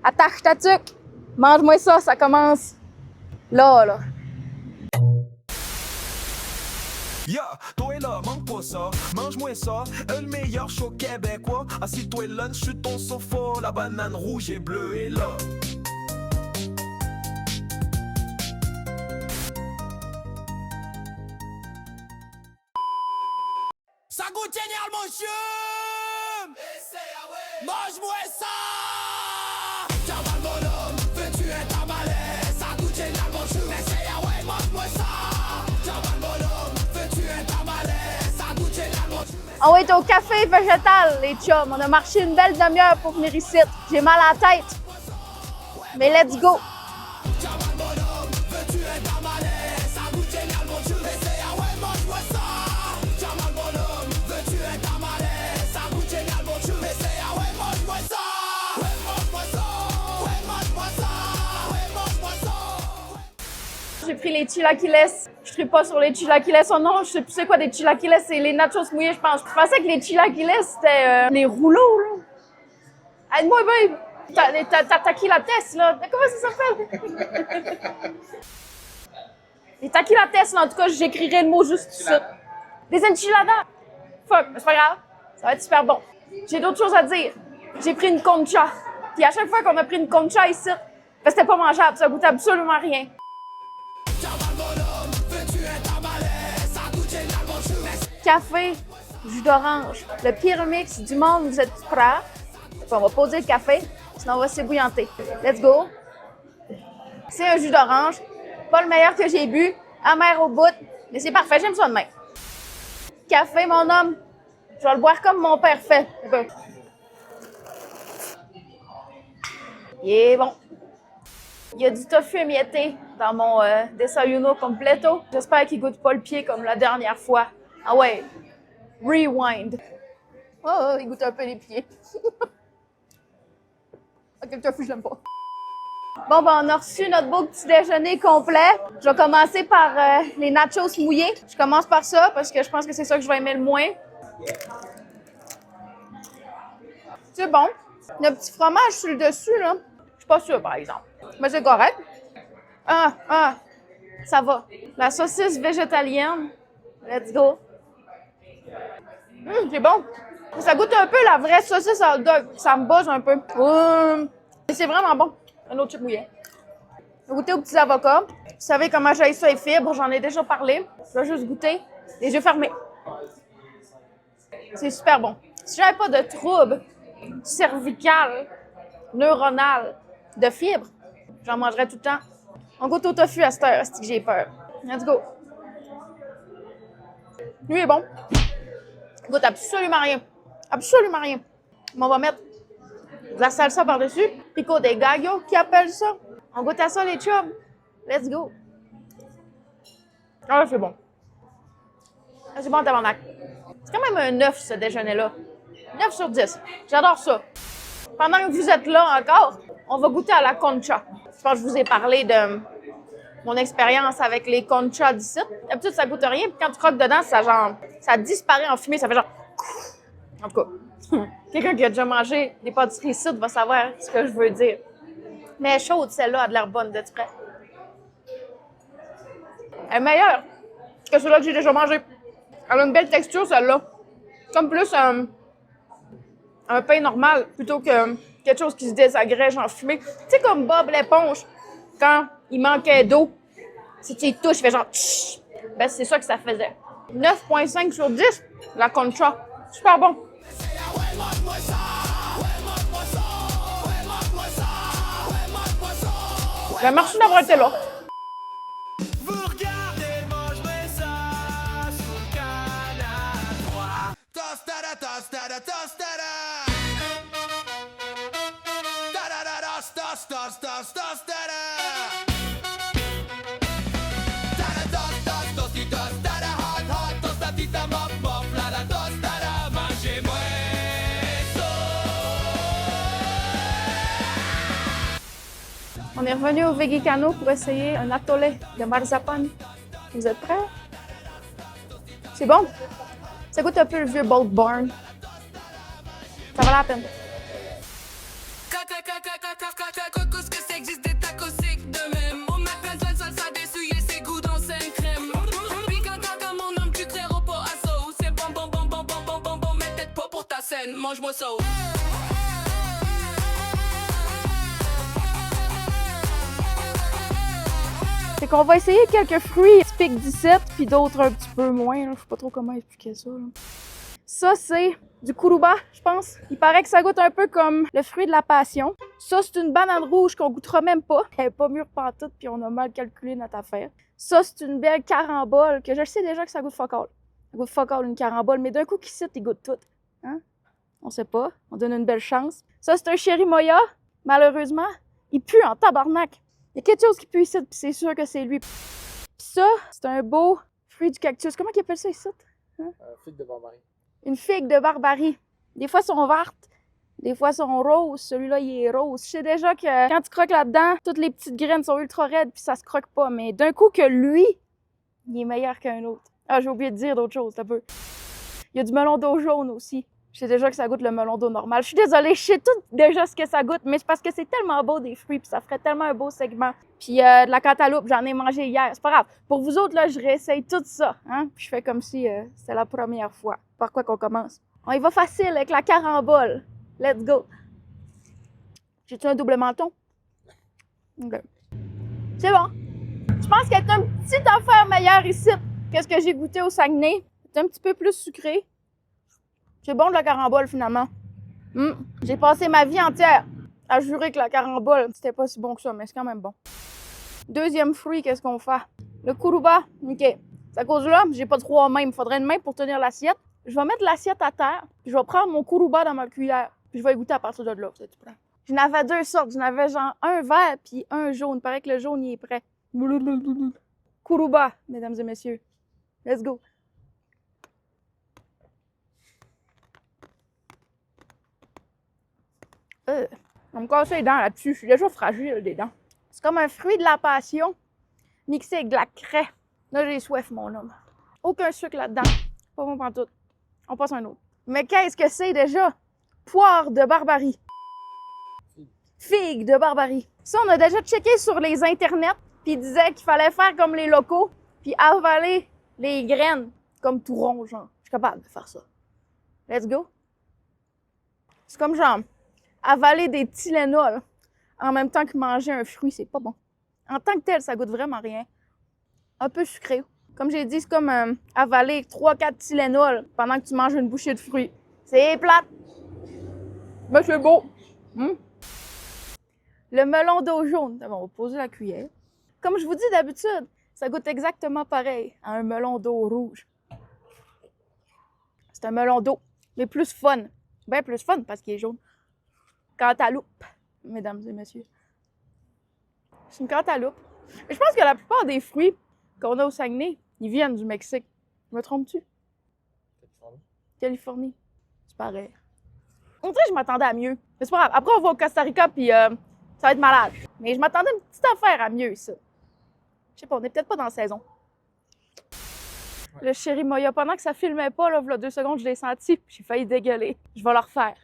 Attache ta tuque. Mange-moi ça, ça commence là, là. Yeah, toi là, manque pas ça, mange-moi ça, le meilleur show québécois. Assis-toi lunch sur ton sofa, la banane rouge et bleue est là. Ça goûte génial, monsieur! Mange-moi ça! Tiens, le bonhomme, veux-tu être un balai? Ça goûte génial, monsieur! Essaye, ah ouais, mange-moi ça! Tiens, le bonhomme, veux-tu être un balai? Ça goûte génial, monsieur! On va être au café végétal, les chums. On a marché une belle demi-heure pour venir ici. J'ai mal à la tête. Mais let's go! Tiens, le bonhomme, veux-tu être un balai? Ça goûte génial, monsieur! Essaye, ah ouais, mange-moi ça! Tiens, le bonhomme, veux-tu être un balai? Ça goûte génial, monsieur! Essaye, ah ouais, mange-moi ça! Ouais, mange-moi ça! Ouais, mange-moi ça! Ouais, mange-moi ça! J'ai pris les chilaquiles. Je ne pas sur les chilaquiles. Oh non, je sais plus c'est quoi des chilaquiles. C'est les nachos mouillés, je pense. Je pensais que les chilaquiles, c'était les rouleaux, là. Aide-moi, babe. T'as taquilates, là. Comment ça s'appelle? Les taquilates, là, en tout cas, j'écrirai le mot juste ici. Des enchiladas. Fuck, mais c'est pas grave. Ça va être super bon. J'ai d'autres choses à dire. J'ai pris une concha. Puis à chaque fois qu'on a pris une concha ici, ben, c'était pas mangeable. Ça goûtait absolument rien. Café, jus d'orange. Le pire mix du monde, vous êtes prêts? On va poser le café, sinon on va s'ébouillanter. Let's go! C'est un jus d'orange. Pas le meilleur que j'ai bu. Amer au bout. Mais c'est parfait, j'aime ça de même. Café, mon homme. Je vais le boire comme mon père fait. Il est bon. Il y a du tofu émietté dans mon desayuno completo. J'espère qu'il goûte pas le pied comme la dernière fois. Ah ouais, rewind. Oh, il goûte un peu les pieds. Ok, le tofu, je l'aime pas. Bon, ben, on a reçu notre beau petit déjeuner complet. Je vais commencer par les nachos mouillés. Je commence par ça parce que je pense que c'est ça que je vais aimer le moins. C'est bon. Il y a un petit fromage sur le dessus, là. Je suis pas sûre, par exemple. Mais c'est correct. Ça va. La saucisse végétalienne. Let's go. C'est bon. Ça goûte un peu la vraie saucisse hot dog. Ça me buzz un peu. C'est vraiment bon. Un autre chip mouillé. Goûter aux petits avocats. Vous savez comment j'aille ça les fibres. J'en ai déjà parlé. Je vais juste goûter. Les yeux fermés. C'est super bon. Si j'avais pas de trouble cervical, neuronal, de fibres, j'en mangerais tout le temps. On goûte au tofu à cette heure, c'est que j'ai peur. Let's go. Lui est bon. Il goûte absolument rien. Absolument rien. Mais on va mettre de la salsa par-dessus. Pico de gallo, qui appelle ça. On goûte à ça, les chums. Let's go. Ah, c'est bon. Ah, c'est bon, tabarnak. C'est quand même un 9, ce déjeuner-là. 9 sur 10. J'adore ça. Pendant que vous êtes là encore, on va goûter à la concha. Je pense que je vous ai parlé de mon expérience avec les conchas d'ici. D'habitude, ça goûte rien. Puis quand tu croques dedans, ça disparaît en fumée. Ça fait genre... En tout cas, quelqu'un qui a déjà mangé des pâtisseries ici va savoir ce que je veux dire. Mais chaude, celle-là a de l'air bonne de près. Elle est meilleure que celle-là que j'ai déjà mangée. Elle a une belle texture, celle-là. Comme plus un pain normal plutôt que quelque chose qui se désagrège en fumée. Tu sais, comme Bob l'éponge, quand il manquait d'eau, si tu y touches, il fait genre... Tch! Ben, c'est ça que ça faisait. 9,5 sur 10, la concha. Super bon. Ben, merci d'avoir été là. Vous regardez, mange-moi ça sous le canal 3. Tostada, tostada, tostada. Ta-da-da-da, stos, stos, stos, tostada. Ta-da-dos, dos, tostitos, tada, hot, hot, tostadita, mop, mop, la, la, tostada. Mangez-moi ça. On est revenu au Vegicano pour essayer un atolé de marzipan. Vous êtes prêts? C'est bon? Ça goûte un peu le vieux Bolt Barn. Ça va la peine. mange-moi ça. Fait qu'on va essayer quelques fruits typiques 17, puis d'autres un petit peu moins. Là. Je sais pas trop comment expliquer ça. Là. Ça, c'est du kuruba, je pense. Il paraît que ça goûte un peu comme le fruit de la passion. Ça, c'est une banane rouge qu'on goûtera même pas. Elle est pas mûre pantoute, puis on a mal calculé notre affaire. Ça, c'est une belle carambole, que je sais déjà que ça goûte fuck all. Ça goûte fuck all, une carambole, mais d'un coup, qui cite, il goûte tout. Hein? On sait pas. On donne une belle chance. Ça, c'est un chérimoya. Malheureusement, il pue en tabarnak. Il y a quelque chose qui pue ici, puis c'est sûr que c'est lui. Puis ça, c'est un beau fruit du cactus. Comment ils appellent ça ici? Hein? Figue de barbarie. Une figue de barbarie. Des fois, elles sont vertes, des fois, elles sont roses. Celui-là, il est rose. Je sais déjà que quand tu croques là-dedans, toutes les petites graines sont ultra raides, puis ça se croque pas. Mais d'un coup que lui, il est meilleur qu'un autre. Ah, j'ai oublié de dire d'autres choses, un peu. Il y a du melon d'eau jaune aussi. Je sais déjà que ça goûte le melon d'eau normal. Je suis désolée, je sais tout déjà ce que ça goûte, mais c'est parce que c'est tellement beau des fruits, puis ça ferait tellement un beau segment. Puis de la cantaloupe, j'en ai mangé hier, c'est pas grave. Pour vous autres, là, je réessaye tout ça, hein? Puis je fais comme si c'était la première fois. Par quoi qu'on commence? On y va facile avec la carambole. Let's go! J'ai-tu un double menton? OK. C'est bon. Je pense qu'il y a une petite affaire meilleure ici que ce que j'ai goûté au Saguenay. C'est un petit peu plus sucré. C'est bon de la carambole, finalement. J'ai passé ma vie entière à jurer que la carambole, c'était pas si bon que ça, mais c'est quand même bon. Deuxième fruit, qu'est-ce qu'on fait? Le kuruba. OK. C'est à cause de là, j'ai pas 3 mains. Il me faudrait une main pour tenir l'assiette. Je vais mettre l'assiette à terre, puis je vais prendre mon kuruba dans ma cuillère, puis je vais y goûter à partir de là. J'en avais 2 sortes. J'en avais genre un vert puis un jaune. Il paraît que le jaune, il est prêt. Kuruba, mesdames et messieurs. Let's go. On va me casser les dents là-dessus. Je suis déjà fragile des dents. C'est comme un fruit de la passion mixé avec de la craie. Là, j'ai soif, mon homme. Aucun sucre là-dedans. Pas bon pantoute. On passe à un autre. Mais qu'est-ce que c'est déjà? Poire de barbarie. Figue de barbarie. Ça, on a déjà checké sur les internets, puis ils disaient qu'il fallait faire comme les locaux, puis avaler les graines comme tout rond, genre. Je suis capable de faire ça. Let's go. C'est comme genre avaler des Tylenol en même temps que manger un fruit, c'est pas bon. En tant que tel, ça goûte vraiment rien. Un peu sucré. Comme j'ai dit, c'est comme avaler 3-4 Tylenol pendant que tu manges une bouchée de fruits. C'est plate. Mais c'est beau. Le melon d'eau jaune. Bon, on va poser la cuillère. Comme je vous dis d'habitude, ça goûte exactement pareil à un melon d'eau rouge. C'est un melon d'eau, mais plus fun. Bien plus fun parce qu'il est jaune. Cantaloupe, mesdames et messieurs. C'est une cantaloupe. Et je pense que la plupart des fruits qu'on a au Saguenay, ils viennent du Mexique. Me trompes-tu? Californie. C'est pareil. On dirait que je m'attendais à mieux. Mais c'est pas grave. Après, on va au Costa Rica, puis ça va être malade. Mais je m'attendais à une petite affaire à mieux, ça. Je sais pas, on est peut-être pas dans la saison. Ouais. Le chérimoya, pendant que ça filmait pas, là, 2 secondes, je l'ai senti, puis j'ai failli dégueuler. Je vais le refaire.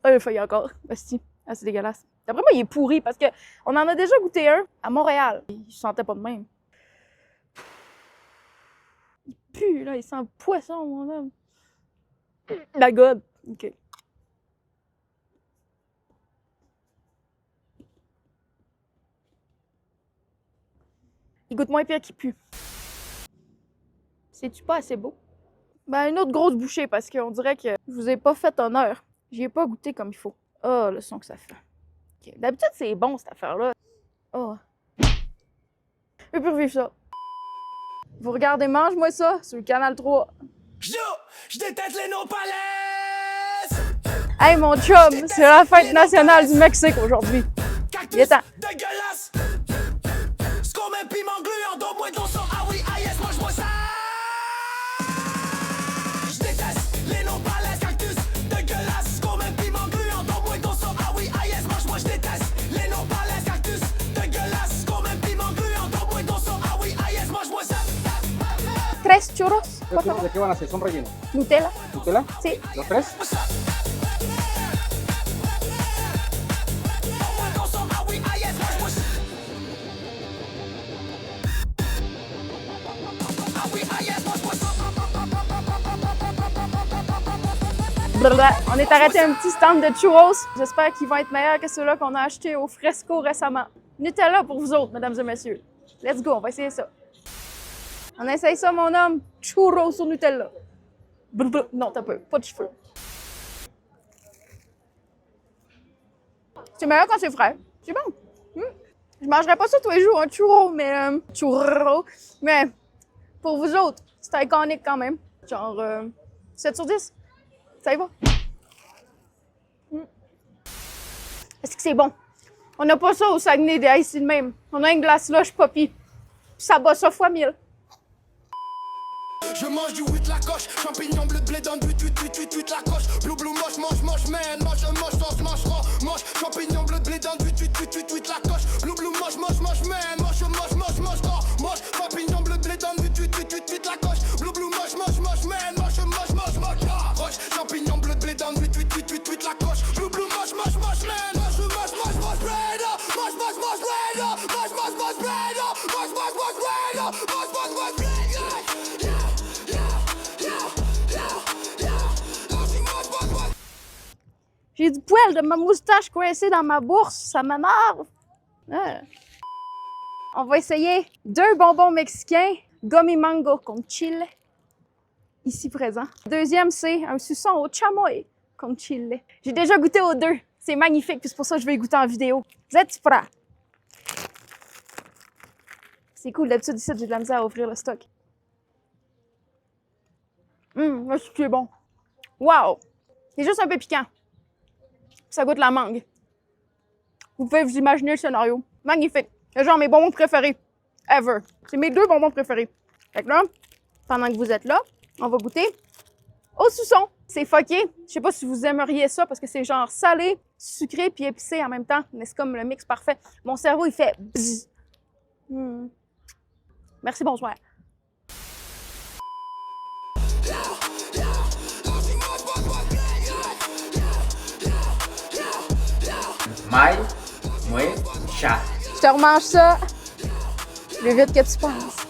Ah, j'ai failli encore. Asti. Ah, c'est dégueulasse. D'après moi, il est pourri parce qu'on en a déjà goûté un à Montréal. Il se sentait pas de même. Il pue, là. Il sent le poisson, mon homme. La god. OK. Il goûte moins pire qu'il pue. C'est-tu pas assez beau? Ben, une autre grosse bouchée parce qu'on dirait que je vous ai pas fait honneur. J'y ai pas goûté comme il faut. Oh, le son que ça fait. Okay. D'habitude, c'est bon, cette affaire-là. Oh. Je peux plus revivre ça. Vous regardez Mange-moi ça sur le Canal 3. Yo, je déteste les nopalaises. Hey, mon chum, c'est la fête nationale du Mexique aujourd'hui. Il est temps. Dégueulasse. Score même piment gluant, donne-moi ton sang. Ah oui, ah yes, mange-moi ça. Je déteste les nopalaises, cactus. Dégueulasse. Score même piment gluant, donne-moi ton sang. Ah oui, ah yes, mange-moi, je déteste les nopalaises, cactus. Dégueulasse. Score même piment gluant, donne-moi ton sang. Ah oui, ah yes, mange-moi ça. 3 churros. ¿De qué van a ser? ¿Son rellenos? Nutella. ¿Nutella? Sí. ¿Los 3? Blablabla. On est arrêté à un petit stand de churros. J'espère qu'ils vont être meilleurs que ceux-là qu'on a achetés au Fresco récemment. Nutella pour vous autres, mesdames et messieurs. Let's go, on va essayer ça. On essaye ça, mon homme. Churros au Nutella. Blablabla. Non, t'as pas de cheveux. C'est meilleur quand c'est frais. C'est bon. Je mangerais pas ça tous les jours, un churro, mais... churro. Mais pour vous autres, c'est iconique quand même. Genre 7 sur 10. Ça y va. Est-ce que c'est bon? On n'a pas ça au Saguenay des ici de même. On a une glace lush poppy. Ça bat ça fois 1000. Je mange du 8 la coche, champignons bleu blé dans du 8 la coche. Blue blue moche, man, moche, sauce, moche, champignons bleu blé dans du 8 la coche. Blue blue moche, man, moche, champignons bleu blé dans du 8 la coche. Blue blue moche, man, moche, champignons bleu blé dans du 8 la coche. Blue blue moche, man, J'ai du poil de ma moustache coincé dans ma bourse, ça m'énerve. Ah. On va essayer 2 bonbons mexicains, gummy mango con chile, ici présent. Deuxième, c'est un suçon au chamoy con chile. J'ai déjà goûté aux 2, c'est magnifique, puis c'est pour ça que je vais y goûter en vidéo. Vous êtes prêts? C'est cool, d'habitude ici, j'ai de la misère à ouvrir le stock. C'est bon. Wow! C'est juste un peu piquant. Ça goûte la mangue. Vous pouvez vous imaginer le scénario. Magnifique. C'est genre mes bonbons préférés. Ever. C'est mes 2 bonbons préférés. Fait que là, pendant que vous êtes là, on va goûter au suçon. C'est fucké. Je sais pas si vous aimeriez ça parce que c'est genre salé, sucré puis épicé en même temps. Mais c'est comme le mix parfait. Mon cerveau, il fait bzzz. Merci, bonsoir. Mai, moi, chat. Je te remange ça le vite que tu penses.